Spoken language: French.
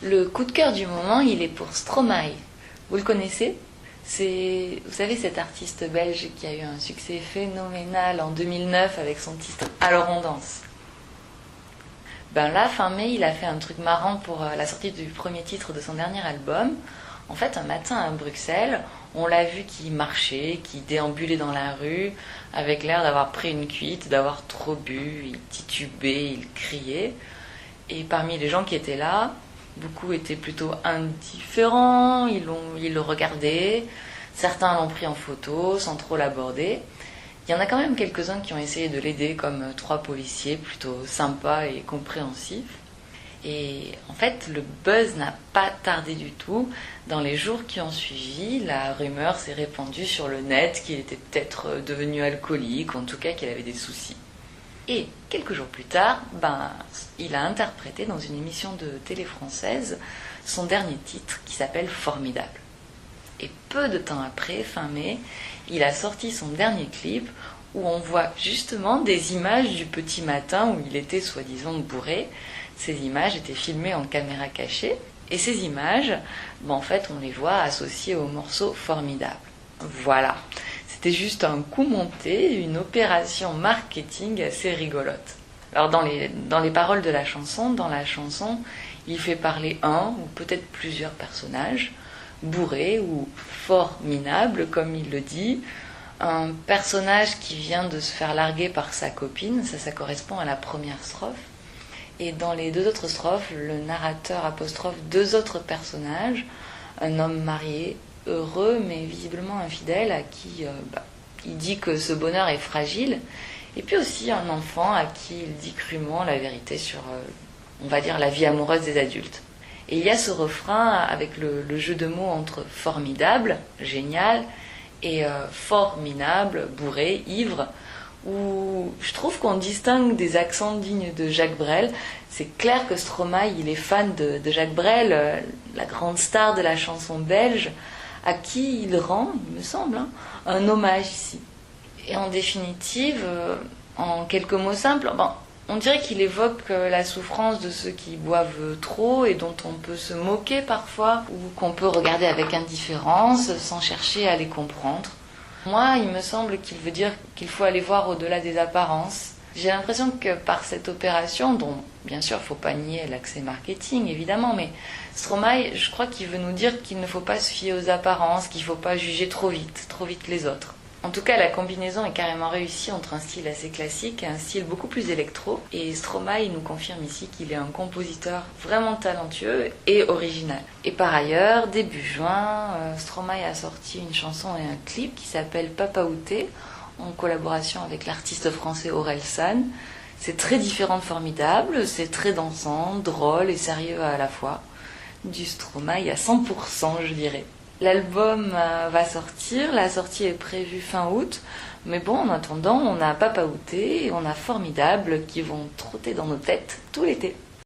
Le coup de cœur du moment, il est pour Stromae. Vous le connaissez? C'est, vous savez, cet artiste belge qui a eu un succès phénoménal en 2009 avec son titre Alors on danse. Ben là, fin mai, il a fait un truc marrant pour la sortie du premier titre de son dernier album. En fait, un matin à Bruxelles, on l'a vu qui marchait, qui déambulait dans la rue, avec l'air d'avoir pris une cuite, d'avoir trop bu, il titubait, il criait. Et parmi les gens qui étaient là, beaucoup étaient plutôt indifférents, ils le regardaient, certains l'ont pris en photo sans trop l'aborder. Il y en a quand même quelques-uns qui ont essayé de l'aider, comme 3 policiers plutôt sympas et compréhensifs. Et en fait, le buzz n'a pas tardé du tout. Dans les jours qui ont suivi, la rumeur s'est répandue sur le net qu'il était peut-être devenu alcoolique, ou en tout cas qu'il avait des soucis. Et quelques jours plus tard, il a interprété dans une émission de télé française son dernier titre qui s'appelle Formidable. Et peu de temps après, fin mai, il a sorti son dernier clip où on voit justement des images du petit matin où il était soi-disant bourré. Ces images étaient filmées en caméra cachée et ces images, en fait, on les voit associées au morceau Formidable. Voilà. C'était juste un coup monté, une opération marketing assez rigolote. Alors dans les paroles de la chanson, il fait parler un ou peut-être plusieurs personnages, bourrés ou forminables comme il le dit. Un personnage qui vient de se faire larguer par sa copine, ça correspond à la première strophe. Et dans les 2 autres strophes, le narrateur apostrophe 2 autres personnages, un homme marié, heureux mais visiblement infidèle, à qui il dit que ce bonheur est fragile, et puis aussi un enfant à qui il dit crûment la vérité sur, on va dire, la vie amoureuse des adultes. Et il y a ce refrain avec le jeu de mots entre formidable, génial, et forminable, bourré, ivre, où je trouve qu'on distingue des accents dignes de Jacques Brel. C'est clair que Stromae, il est fan de Jacques Brel, la grande star de la chanson belge, à qui il rend, il me semble, un hommage ici. Et en définitive, en quelques mots simples, on dirait qu'il évoque la souffrance de ceux qui boivent trop et dont on peut se moquer parfois, ou qu'on peut regarder avec indifférence sans chercher à les comprendre. Moi, il me semble qu'il veut dire qu'il faut aller voir au-delà des apparences. J'ai l'impression que par cette opération, dont bien sûr il ne faut pas nier l'accès marketing évidemment, mais Stromae, je crois qu'il veut nous dire qu'il ne faut pas se fier aux apparences, qu'il ne faut pas juger trop vite les autres. En tout cas, la combinaison est carrément réussie entre un style assez classique et un style beaucoup plus électro. Et Stromae nous confirme ici qu'il est un compositeur vraiment talentueux et original. Et par ailleurs, début juin, Stromae a sorti une chanson et un clip qui s'appelle Papa Outé, en collaboration avec l'artiste français Aurel San. C'est très différent de Formidable, c'est très dansant, drôle et sérieux à la fois. Du Stromae à 100%, je dirais. L'album va sortir, la sortie est prévue fin août, mais bon, en attendant, on a Papa Outé et on a Formidable qui vont trotter dans nos têtes tout l'été.